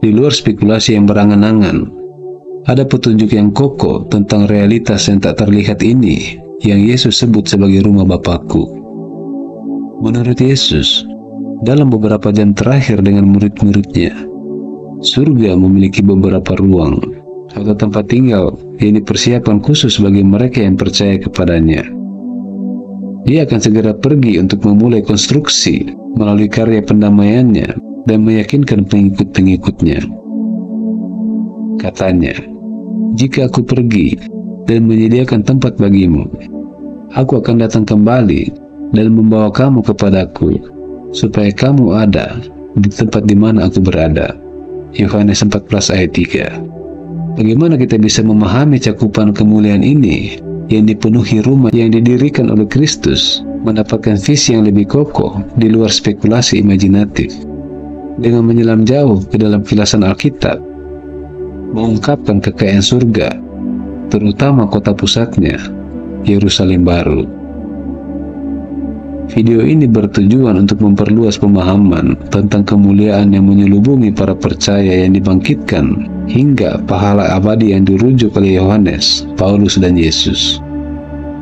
Di luar spekulasi yang berangan-angan, ada petunjuk yang kokoh tentang realitas yang tak terlihat ini yang Yesus sebut sebagai rumah Bapakku. Menurut Yesus, dalam beberapa jam terakhir dengan murid-muridnya, surga memiliki beberapa ruang atau tempat tinggal yang dipersiapkan khusus bagi mereka yang percaya kepadanya. Dia akan segera pergi untuk memulai konstruksi melalui karya pendamaiannya dan meyakinkan pengikut-pengikutnya. Katanya, "Jika aku pergi dan menyediakan tempat bagimu, aku akan datang kembali dan membawa kamu kepadaku, supaya kamu ada di tempat di mana aku berada." Yohanes 14 ayat 3. Bagaimana kita bisa memahami cakupan kemuliaan ini yang dipenuhi rumah yang didirikan oleh Kristus, mendapatkan visi yang lebih kokoh di luar spekulasi imajinatif, dengan menyelam jauh ke dalam kilasan Alkitab, mengungkapkan kekayaan surga, terutama kota pusatnya, Yerusalem baru. Video ini bertujuan untuk memperluas pemahaman tentang kemuliaan yang menyelubungi para percaya yang dibangkitkan hingga pahala abadi yang dirujuk oleh Yohanes, Paulus, dan Yesus.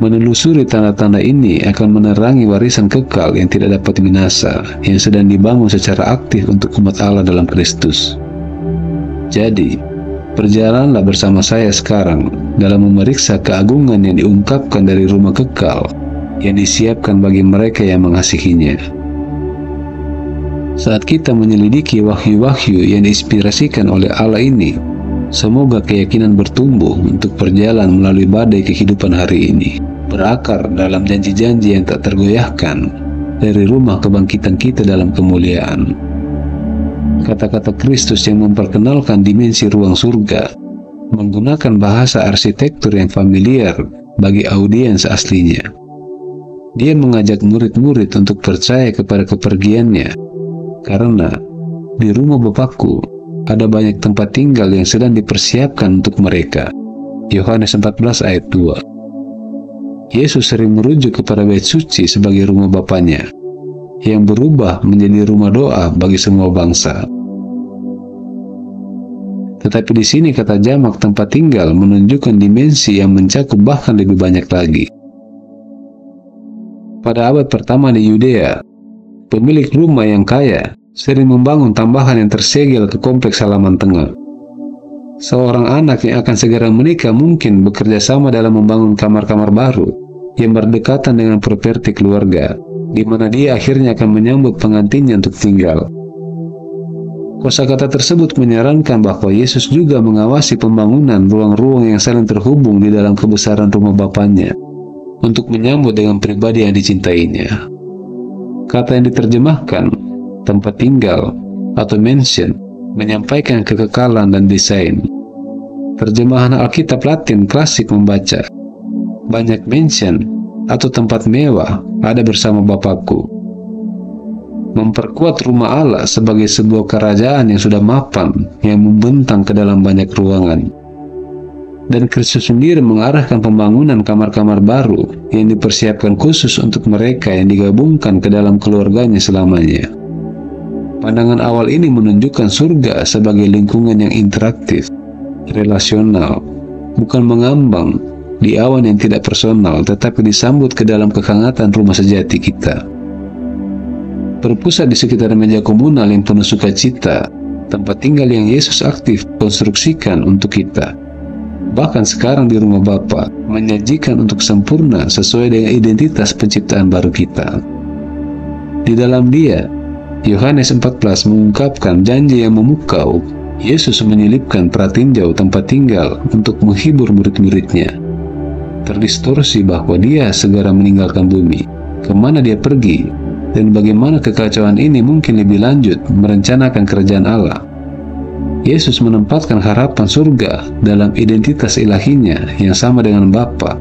Menelusuri tanda-tanda ini akan menerangi warisan kekal yang tidak dapat binasa yang sedang dibangun secara aktif untuk umat Allah dalam Kristus. Jadi, berjalanlah bersama saya sekarang dalam memeriksa keagungan yang diungkapkan dari rumah kekal yang disiapkan bagi mereka yang mengasihinya. Saat kita menyelidiki wahyu-wahyu yang diinspirasikan oleh Allah ini, semoga keyakinan bertumbuh untuk berjalan melalui badai kehidupan hari ini, berakar dalam janji-janji yang tak tergoyahkan dari rumah kebangkitan kita dalam kemuliaan. Kata-kata Kristus yang memperkenalkan dimensi ruang surga menggunakan bahasa arsitektur yang familiar bagi audiens aslinya. Dia mengajak murid-murid untuk percaya kepada kepergiannya, karena di rumah Bapakku ada banyak tempat tinggal yang sedang dipersiapkan untuk mereka. Yohanes 14 ayat 2. Yesus sering merujuk kepada bait suci sebagai rumah Bapanya, yang berubah menjadi rumah doa bagi semua bangsa. Tetapi di sini kata jamak tempat tinggal menunjukkan dimensi yang mencakup bahkan lebih banyak lagi. Pada abad pertama di Yudea, pemilik rumah yang kaya sering membangun tambahan yang tersegel ke kompleks halaman tengah. Seorang anak yang akan segera menikah mungkin bekerja sama dalam membangun kamar-kamar baru yang berdekatan dengan properti keluarga, di mana dia akhirnya akan menyambut pengantinnya untuk tinggal. Kosakata tersebut menyarankan bahwa Yesus juga mengawasi pembangunan ruang-ruang yang saling terhubung di dalam kebesaran rumah Bapanya, untuk menyambut dengan pribadi yang dicintainya. Kata yang diterjemahkan tempat tinggal atau mansion menyampaikan kekekalan dan desain. Terjemahan Alkitab Latin klasik membaca, "Banyak mansion atau tempat mewah ada bersama Bapakku." Memperkuat rumah Allah sebagai sebuah kerajaan yang sudah mapan yang membentang ke dalam banyak ruangan. Dan Kristus sendiri mengarahkan pembangunan kamar-kamar baru yang dipersiapkan khusus untuk mereka yang digabungkan ke dalam keluarganya selamanya. Pandangan awal ini menunjukkan surga sebagai lingkungan yang interaktif, relasional, bukan mengambang di awan yang tidak personal, tetapi disambut ke dalam kehangatan rumah sejati kita. Berpusat di sekitar meja komunal yang penuh sukacita, tempat tinggal yang Yesus aktif konstruksikan untuk kita. Bahkan sekarang di rumah Bapa, menyajikan untuk sempurna sesuai dengan identitas penciptaan baru kita. Di dalam Dia, Yohanes 14 mengungkapkan janji yang memukau. Yesus menyelipkan pratinjau tempat tinggal untuk menghibur murid-muridnya. Terdistorsi bahwa Dia segera meninggalkan bumi, kemana Dia pergi, dan bagaimana kekacauan ini mungkin lebih lanjut merencanakan kerajaan Allah. Yesus menempatkan harapan surga dalam identitas ilahinya yang sama dengan Bapa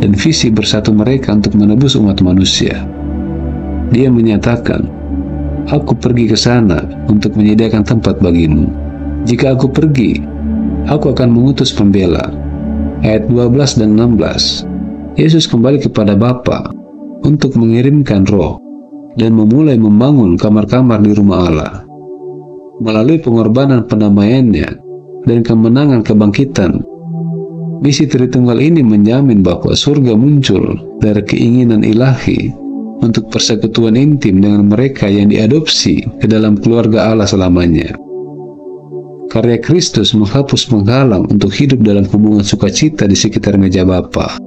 dan visi bersatu mereka untuk menebus umat manusia. Dia menyatakan, "Aku pergi ke sana untuk menyediakan tempat bagimu. Jika aku pergi, aku akan mengutus pembela." Ayat 12 dan 16. Yesus kembali kepada Bapa untuk mengirimkan Roh dan memulai membangun kamar-kamar di rumah Allah. melalui pengorbanan pendamaiannya dan kemenangan kebangkitan. Misi Tritunggal ini menjamin bahwa surga muncul dari keinginan ilahi untuk persekutuan intim dengan mereka yang diadopsi ke dalam keluarga Allah selamanya. Karya Kristus menghapus penghalang untuk hidup dalam hubungan sukacita di sekitar meja Bapa.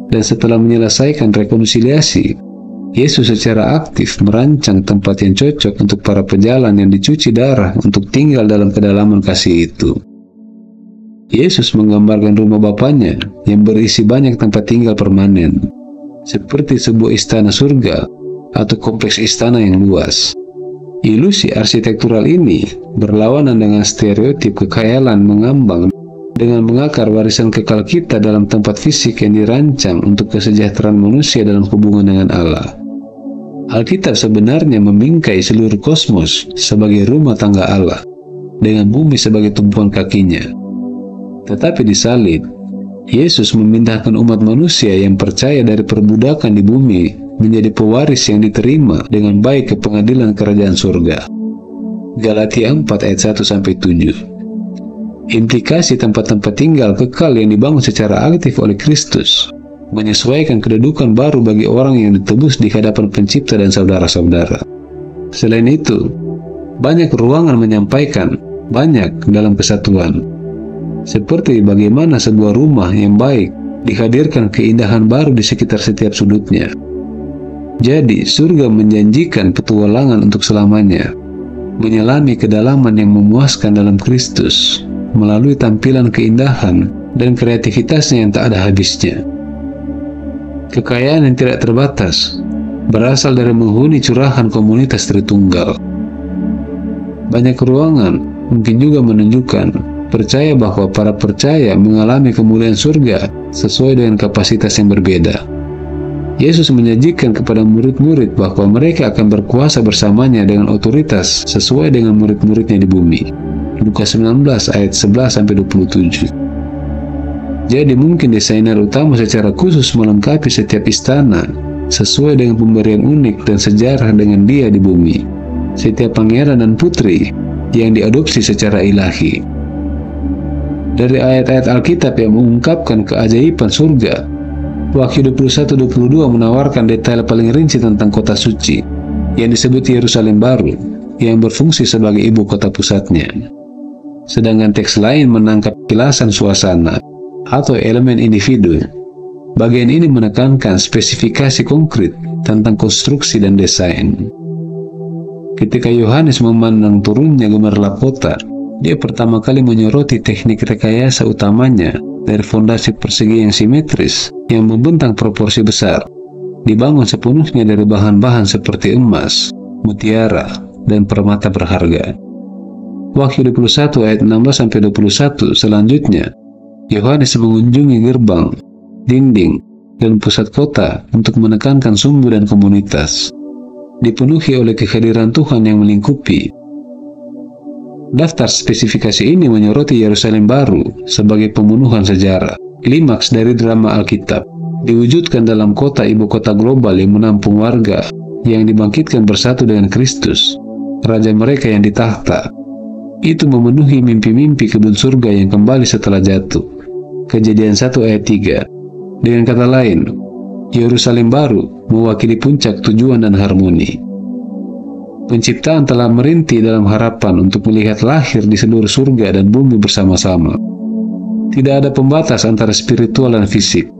Dan setelah menyelesaikan rekonsiliasi, Yesus secara aktif merancang tempat yang cocok untuk para pejalan yang dicuci darah untuk tinggal dalam kedalaman kasih itu. Yesus menggambarkan rumah Bapanya yang berisi banyak tempat tinggal permanen, seperti sebuah istana surga atau kompleks istana yang luas. Ilusi arsitektural ini berlawanan dengan stereotip kekhayalan mengambang dengan mengakar warisan kekal kita dalam tempat fisik yang dirancang untuk kesejahteraan manusia dalam hubungan dengan Allah. Alkitab sebenarnya membingkai seluruh kosmos sebagai rumah tangga Allah, dengan bumi sebagai tumpuan kakinya. Tetapi di salib, Yesus memindahkan umat manusia yang percaya dari perbudakan di bumi menjadi pewaris yang diterima dengan baik ke pengadilan kerajaan surga. Galatia 4 ayat 1-7. Implikasi tempat-tempat tinggal kekal yang dibangun secara aktif oleh Kristus menyesuaikan kedudukan baru bagi orang yang ditebus di hadapan Pencipta dan saudara-saudara. Selain itu, banyak ruangan menyampaikan banyak dalam kesatuan. Seperti bagaimana sebuah rumah yang baik dihadirkan keindahan baru di sekitar setiap sudutnya. Jadi, surga menjanjikan petualangan untuk selamanya, menyelami kedalaman yang memuaskan dalam Kristus, melalui tampilan keindahan dan kreativitasnya yang tak ada habisnya. Kekayaan yang tidak terbatas berasal dari menghuni curahan komunitas Tritunggal. Banyak ruangan mungkin juga menunjukkan percaya bahwa para percaya mengalami kemuliaan surga sesuai dengan kapasitas yang berbeda. Yesus menyajikan kepada murid-murid bahwa mereka akan berkuasa bersamanya dengan otoritas sesuai dengan murid-muridnya di bumi. Lukas 19 ayat 11-27. Jadi mungkin desainer utama secara khusus melengkapi setiap istana sesuai dengan pemberian unik dan sejarah dengan dia di bumi. Setiap pangeran dan putri yang diadopsi secara ilahi. Dari ayat-ayat Alkitab yang mengungkapkan keajaiban surga, Wahyu 21-22 menawarkan detail paling rinci tentang kota suci yang disebut Yerusalem Baru, yang berfungsi sebagai ibu kota pusatnya. Sedangkan teks lain menangkap kilasan suasana atau elemen individu. Bagian ini menekankan spesifikasi konkret tentang konstruksi dan desain. Ketika Yohanes memandang turunnya gemerlap kota, dia pertama kali menyoroti teknik rekayasa utamanya dari fondasi persegi yang simetris yang membentang proporsi besar, dibangun sepenuhnya dari bahan-bahan seperti emas, mutiara, dan permata berharga. Wahyu 21 ayat 16-21 selanjutnya, Yohanes mengunjungi gerbang, dinding, dan pusat kota untuk menekankan sumbu dan komunitas, dipenuhi oleh kehadiran Tuhan yang melingkupi. Daftar spesifikasi ini menyoroti Yerusalem Baru sebagai pembunuhan sejarah, klimaks dari drama Alkitab, diwujudkan dalam kota ibu kota global yang menampung warga yang dibangkitkan bersatu dengan Kristus, Raja mereka yang ditahta. Itu memenuhi mimpi-mimpi kebun surga yang kembali setelah jatuh. Kejadian 1 ayat 3. Dengan kata lain, Yerusalem Baru mewakili puncak tujuan dan harmoni. Penciptaan telah merintih dalam harapan untuk melihat lahir di seluruh surga dan bumi bersama-sama. Tidak ada pembatas antara spiritual dan fisik,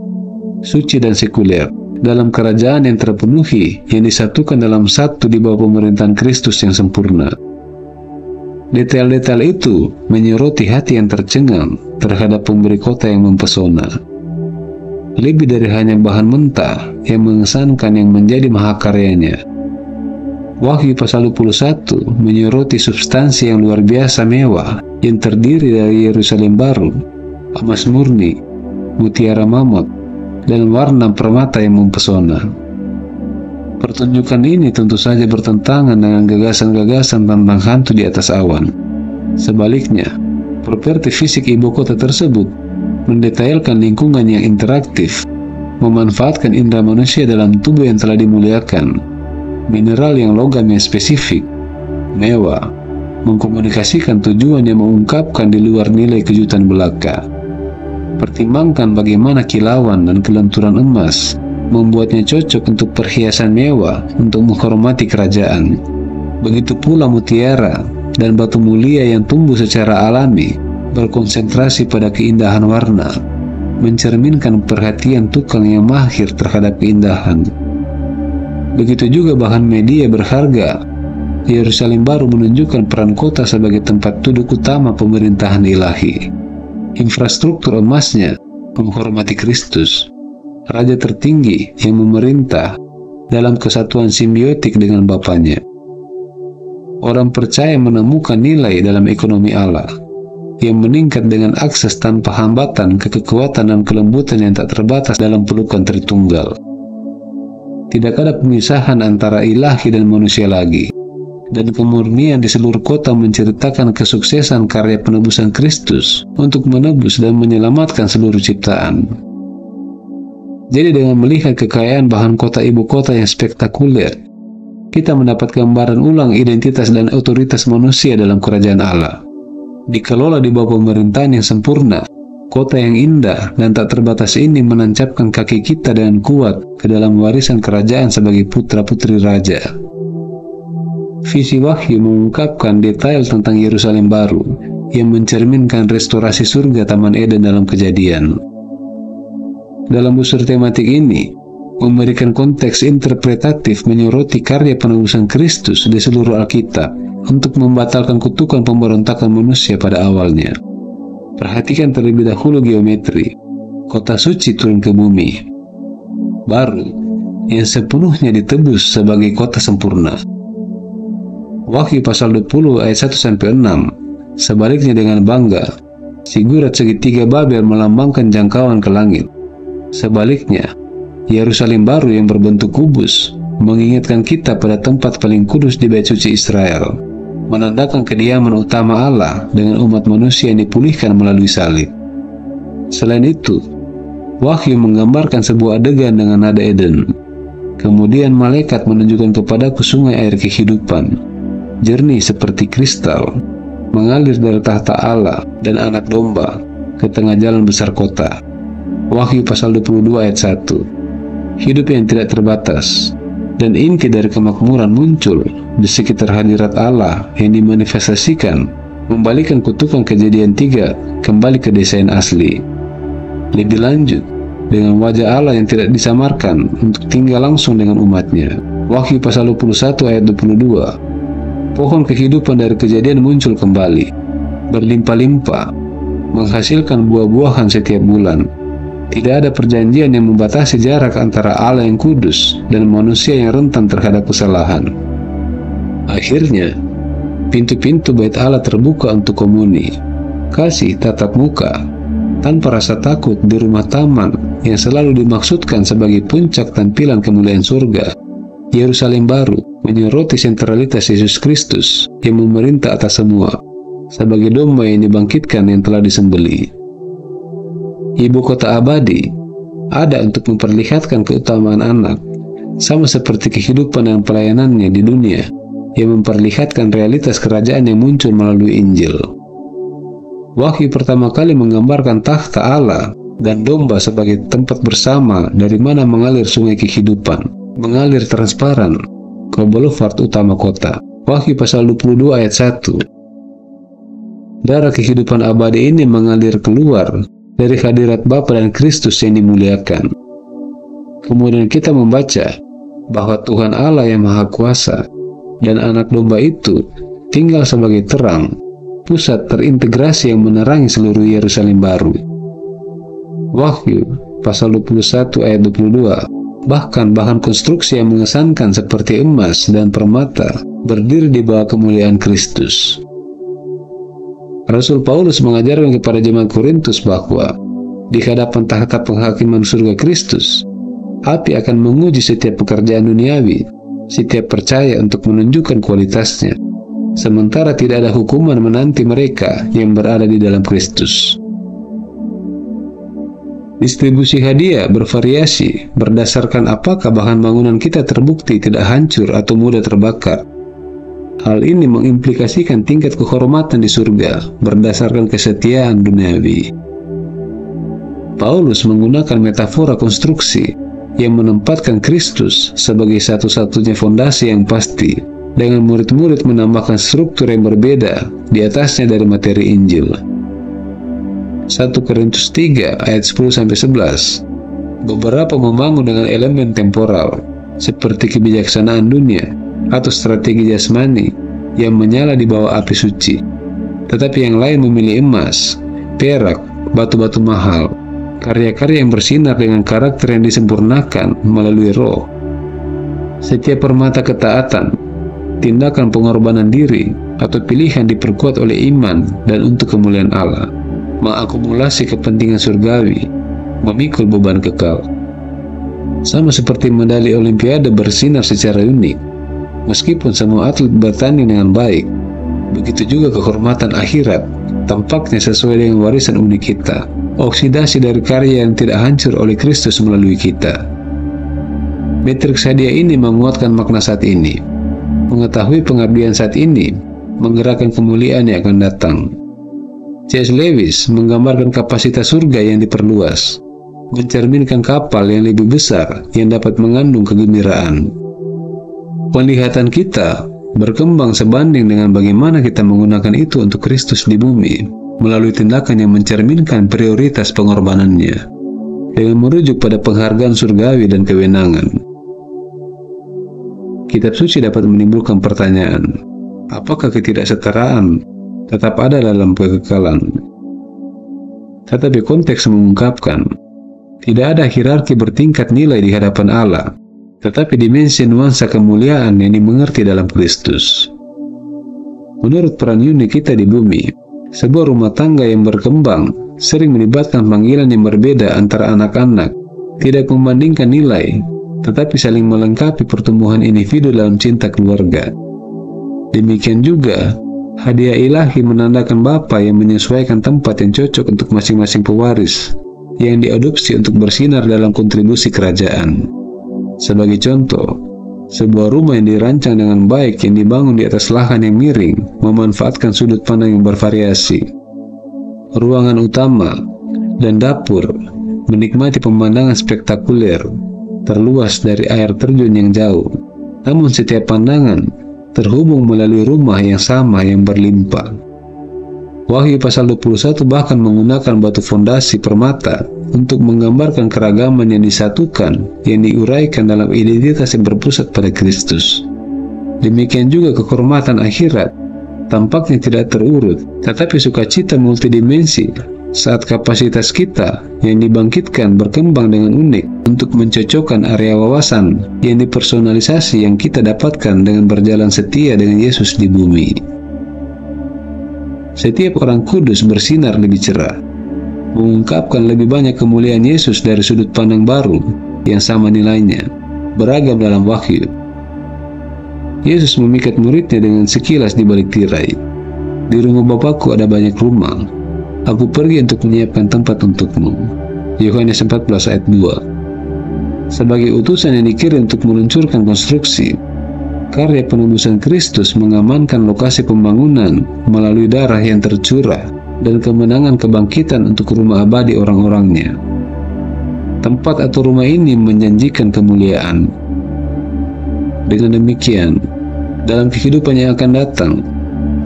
suci dan sekuler, dalam kerajaan yang terpenuhi yang disatukan dalam satu di bawah pemerintahan Kristus yang sempurna. Detail-detail itu menyoroti hati yang tercengang terhadap pemberi kota yang mempesona. Lebih dari hanya bahan mentah yang mengesankan yang menjadi mahakaryanya. Wahyu pasal 21 menyoroti substansi yang luar biasa mewah yang terdiri dari Yerusalem Baru, emas murni, mutiara mamut, dan warna permata yang mempesona. Pertunjukan ini tentu saja bertentangan dengan gagasan-gagasan tentang hantu di atas awan. Sebaliknya, properti fisik ibu kota tersebut mendetailkan lingkungan yang interaktif, memanfaatkan indera manusia dalam tubuh yang telah dimuliakan, mineral yang logam yang spesifik, mewah, mengkomunikasikan tujuan yang mengungkapkan di luar nilai kejutan belaka. Pertimbangkan bagaimana kilauan dan kelenturan emas membuatnya cocok untuk perhiasan mewah untuk menghormati kerajaan. Begitu pula mutiara dan batu mulia yang tumbuh secara alami berkonsentrasi pada keindahan warna, mencerminkan perhatian tukang yang mahir terhadap keindahan. Begitu juga bahan media berharga. Yerusalem baru menunjukkan peran kota sebagai tempat duduk utama pemerintahan ilahi. Infrastruktur emasnya menghormati Kristus, Raja tertinggi yang memerintah dalam kesatuan simbiotik dengan Bapanya. Orang percaya menemukan nilai dalam ekonomi Allah yang meningkat dengan akses tanpa hambatan ke kekuatan dan kelembutan yang tak terbatas dalam pelukan Tritunggal. Tidak ada pemisahan antara ilahi dan manusia lagi, dan kemurnian di seluruh kota menceritakan kesuksesan karya penebusan Kristus untuk menebus dan menyelamatkan seluruh ciptaan. Jadi dengan melihat kekayaan bahan kota ibu kota yang spektakuler, kita mendapat gambaran ulang identitas dan otoritas manusia dalam kerajaan Allah. Dikelola di bawah pemerintahan yang sempurna, kota yang indah dan tak terbatas ini menancapkan kaki kita dengan kuat ke dalam warisan kerajaan sebagai putra-putri raja. Visi Wahyu mengungkapkan detail tentang Yerusalem baru yang mencerminkan restorasi surga Taman Eden dalam Kejadian. Dalam unsur tematik ini, memberikan konteks interpretatif menyoroti karya penebusan Kristus di seluruh Alkitab untuk membatalkan kutukan pemberontakan manusia pada awalnya. Perhatikan terlebih dahulu geometri. Kota suci turun ke bumi baru yang sepenuhnya ditebus sebagai kota sempurna. Wahyu pasal 20 ayat 1-6. Sebaliknya dengan bangga, Zigurat segitiga Babel melambangkan jangkauan ke langit. Sebaliknya, Yerusalem baru yang berbentuk kubus mengingatkan kita pada tempat paling kudus di Bait Suci Israel, menandakan kediaman utama Allah dengan umat manusia yang dipulihkan melalui salib. Selain itu, Wahyu menggambarkan sebuah adegan dengan nada Eden. Kemudian malaikat menunjukkan kepadaku sungai air kehidupan, jernih seperti kristal, mengalir dari tahta Allah dan anak domba ke tengah jalan besar kota. Wahyu pasal 22 ayat 1. Hidup yang tidak terbatas dan inti dari kemakmuran muncul di sekitar hadirat Allah yang dimanifestasikan, membalikan kutukan Kejadian 3 kembali ke desain asli. Lebih lanjut, dengan wajah Allah yang tidak disamarkan untuk tinggal langsung dengan umatnya. Wahyu pasal 21 ayat 22. Pohon kehidupan dari Kejadian muncul kembali, berlimpah-limpah, menghasilkan buah-buahan setiap bulan. Tidak ada perjanjian yang membatasi jarak antara Allah yang kudus dan manusia yang rentan terhadap kesalahan. Akhirnya, pintu-pintu bait Allah terbuka untuk komuni, kasih tatap muka, tanpa rasa takut di rumah taman yang selalu dimaksudkan sebagai puncak tampilan kemuliaan surga. Yerusalem baru menyoroti sentralitas Yesus Kristus yang memerintah atas semua, sebagai domba yang dibangkitkan yang telah disembelih. Ibu kota abadi ada untuk memperlihatkan keutamaan anak, sama seperti kehidupan dan pelayanannya di dunia yang memperlihatkan realitas kerajaan yang muncul melalui Injil. Wahyu pertama kali menggambarkan tahta Allah dan domba sebagai tempat bersama dari mana mengalir sungai kehidupan, mengalir transparan ke boulevard utama kota. Wahyu pasal 22 ayat 1. Darah kehidupan abadi ini mengalir keluar dari hadirat Bapa dan Kristus yang dimuliakan. Kemudian kita membaca bahwa Tuhan Allah yang Maha Kuasa dan anak domba itu tinggal sebagai terang, pusat terintegrasi yang menerangi seluruh Yerusalem baru. Wahyu pasal 21 ayat 22. Bahkan bahan konstruksi yang mengesankan seperti emas dan permata berdiri di bawah kemuliaan Kristus. Rasul Paulus mengajarkan kepada jemaat Korintus bahwa di hadapan tahta penghakiman surga Kristus, api akan menguji setiap pekerjaan duniawi, setiap percaya untuk menunjukkan kualitasnya, sementara tidak ada hukuman menanti mereka yang berada di dalam Kristus. Distribusi hadiah bervariasi berdasarkan apakah bahan bangunan kita terbukti tidak hancur atau mudah terbakar. Hal ini mengimplikasikan tingkat kehormatan di surga berdasarkan kesetiaan duniawi. Paulus menggunakan metafora konstruksi yang menempatkan Kristus sebagai satu-satunya fondasi yang pasti, dengan murid-murid menambahkan struktur yang berbeda di atasnya dari materi Injil. 1 Korintus 3 ayat 10-11. Beberapa membangun dengan elemen temporal seperti kebijaksanaan dunia atau strategi jasmani yang menyala di bawah api suci, tetapi yang lain memilih emas, perak, batu-batu mahal, karya-karya yang bersinar dengan karakter yang disempurnakan melalui roh. Setiap permata ketaatan, tindakan pengorbanan diri, atau pilihan diperkuat oleh iman dan untuk kemuliaan Allah, mengakumulasi kepentingan surgawi, memikul beban kekal. Sama seperti medali Olimpiade bersinar secara unik, meskipun semua atlet bertanding dengan baik, begitu juga kehormatan akhirat tampaknya sesuai dengan warisan unik kita, oksidasi dari karya yang tidak hancur oleh Kristus melalui kita. Matriks hadiah ini menguatkan makna saat ini. Mengetahui pengabdian saat ini menggerakkan kemuliaan yang akan datang. C.S. Lewis menggambarkan kapasitas surga yang diperluas, mencerminkan kapal yang lebih besar yang dapat mengandung kegembiraan. Penglihatan kita berkembang sebanding dengan bagaimana kita menggunakan itu untuk Kristus di bumi, melalui tindakan yang mencerminkan prioritas pengorbanannya, dengan merujuk pada penghargaan surgawi dan kewenangan. Kitab suci dapat menimbulkan pertanyaan, apakah ketidaksetaraan tetap ada dalam kekekalan? Tetapi konteks mengungkapkan, tidak ada hierarki bertingkat nilai di hadapan Allah, tetapi dimensi nuansa kemuliaan yang dimengerti dalam Kristus. Menurut peran unik kita di bumi, sebuah rumah tangga yang berkembang sering melibatkan panggilan yang berbeda antara anak-anak, tidak membandingkan nilai, tetapi saling melengkapi pertumbuhan individu dalam cinta keluarga. Demikian juga, hadiah ilahi menandakan Bapa yang menyesuaikan tempat yang cocok untuk masing-masing pewaris, yang diadopsi untuk bersinar dalam kontribusi kerajaan. Sebagai contoh, sebuah rumah yang dirancang dengan baik yang dibangun di atas lahan yang miring, memanfaatkan sudut pandang yang bervariasi. Ruangan utama dan dapur menikmati pemandangan spektakuler, terluas dari air terjun yang jauh, namun setiap pandangan terhubung melalui rumah yang sama yang berlimpah. Wahyu pasal 21 bahkan menggunakan batu fondasi permata untuk menggambarkan keragaman yang disatukan, yang diuraikan dalam identitas yang berpusat pada Kristus. Demikian juga kehormatan akhirat tampaknya tidak terurut, tetapi sukacita multidimensi saat kapasitas kita yang dibangkitkan berkembang dengan unik untuk mencocokkan area wawasan yang dipersonalisasi yang kita dapatkan dengan berjalan setia dengan Yesus di bumi. Setiap orang kudus bersinar lebih cerah, mengungkapkan lebih banyak kemuliaan Yesus dari sudut pandang baru yang sama nilainya, beragam dalam wahyu. Yesus memikat muridnya dengan sekilas di balik tirai. Di rumah Bapakku ada banyak rumah. Aku pergi untuk menyiapkan tempat untukmu. Yohanes 14 ayat 2. Sebagai utusan yang dikirim untuk meluncurkan konstruksi, karya penebusan Kristus mengamankan lokasi pembangunan melalui darah yang tercurah dan kemenangan kebangkitan untuk rumah abadi orang-orangnya. Tempat atau rumah ini menjanjikan kemuliaan. Dengan demikian, dalam kehidupan yang akan datang,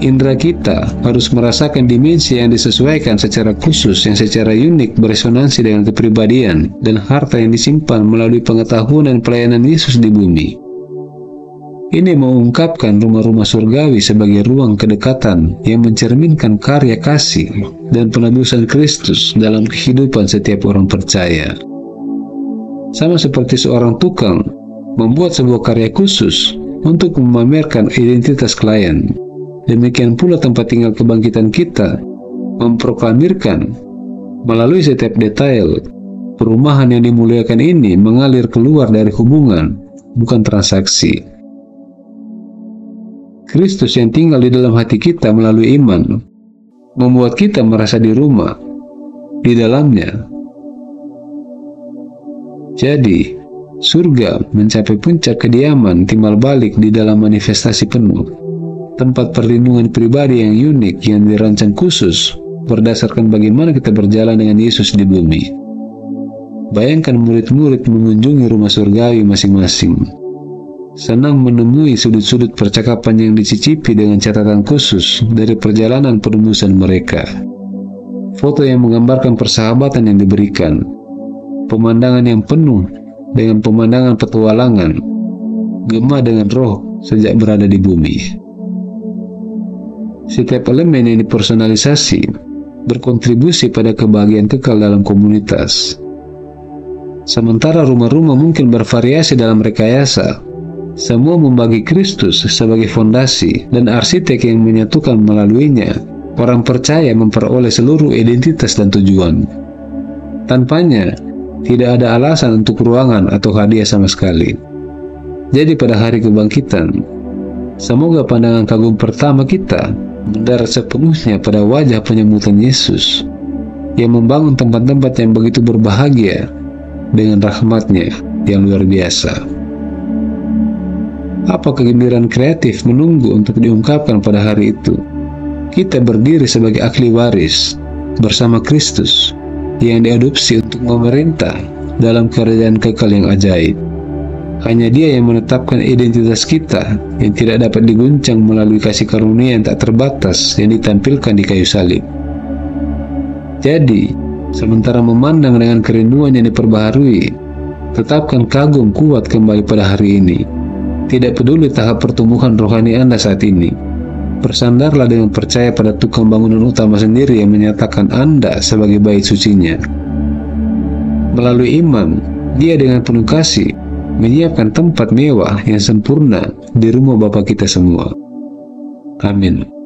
indera kita harus merasakan dimensi yang disesuaikan secara khusus yang secara unik beresonansi dengan kepribadian dan harta yang disimpan melalui pengetahuan dan pelayanan Yesus di bumi. Ini mengungkapkan rumah-rumah surgawi sebagai ruang kedekatan yang mencerminkan karya kasih dan penebusan Kristus dalam kehidupan setiap orang percaya. Sama seperti seorang tukang membuat sebuah karya khusus untuk memamerkan identitas klien, demikian pula tempat tinggal kebangkitan kita memproklamirkan melalui setiap detail perumahan yang dimuliakan ini mengalir keluar dari hubungan, bukan transaksi. Kristus yang tinggal di dalam hati kita melalui iman membuat kita merasa di rumah di dalamnya. Jadi, surga mencapai puncak kediaman timbal balik di dalam manifestasi penuh. tempat perlindungan pribadi yang unik yang dirancang khusus berdasarkan bagaimana kita berjalan dengan Yesus di bumi. Bayangkan murid-murid mengunjungi rumah surgawi masing-masing, senang menemui sudut-sudut percakapan yang dicicipi dengan catatan khusus dari perjalanan penebusan mereka. Foto yang menggambarkan persahabatan yang diberikan, pemandangan yang penuh dengan pemandangan petualangan, gema dengan roh sejak berada di bumi. Setiap elemen yang dipersonalisasi berkontribusi pada kebahagiaan kekal dalam komunitas. Sementara rumah-rumah mungkin bervariasi dalam rekayasa, semua membagi Kristus sebagai fondasi dan arsitek yang menyatukan melaluinya. Orang percaya memperoleh seluruh identitas dan tujuan. Tanpanya, tidak ada alasan untuk ruangan atau hadiah sama sekali. Jadi pada hari kebangkitan, semoga pandangan kagum pertama kita mendarat sepenuhnya pada wajah penyambutan Yesus yang membangun tempat-tempat yang begitu berbahagia dengan rahmat-Nya yang luar biasa. Apa kegembiraan kreatif menunggu untuk diungkapkan pada hari itu? Kita berdiri sebagai ahli waris bersama Kristus yang diadopsi untuk memerintah dalam kerajaan kekal yang ajaib. Hanya Dia yang menetapkan identitas kita yang tidak dapat diguncang melalui kasih karunia yang tak terbatas yang ditampilkan di kayu salib. Jadi, sementara memandang dengan kerinduan yang diperbaharui, tetapkan kagum kuat kembali pada hari ini. Tidak peduli tahap pertumbuhan rohani Anda saat ini, bersandarlah dengan percaya pada tukang bangunan utama sendiri yang menyatakan Anda sebagai bait sucinya. Melalui iman, Dia dengan penuh kasih menyiapkan tempat mewah yang sempurna di rumah Bapa kita semua. Amin.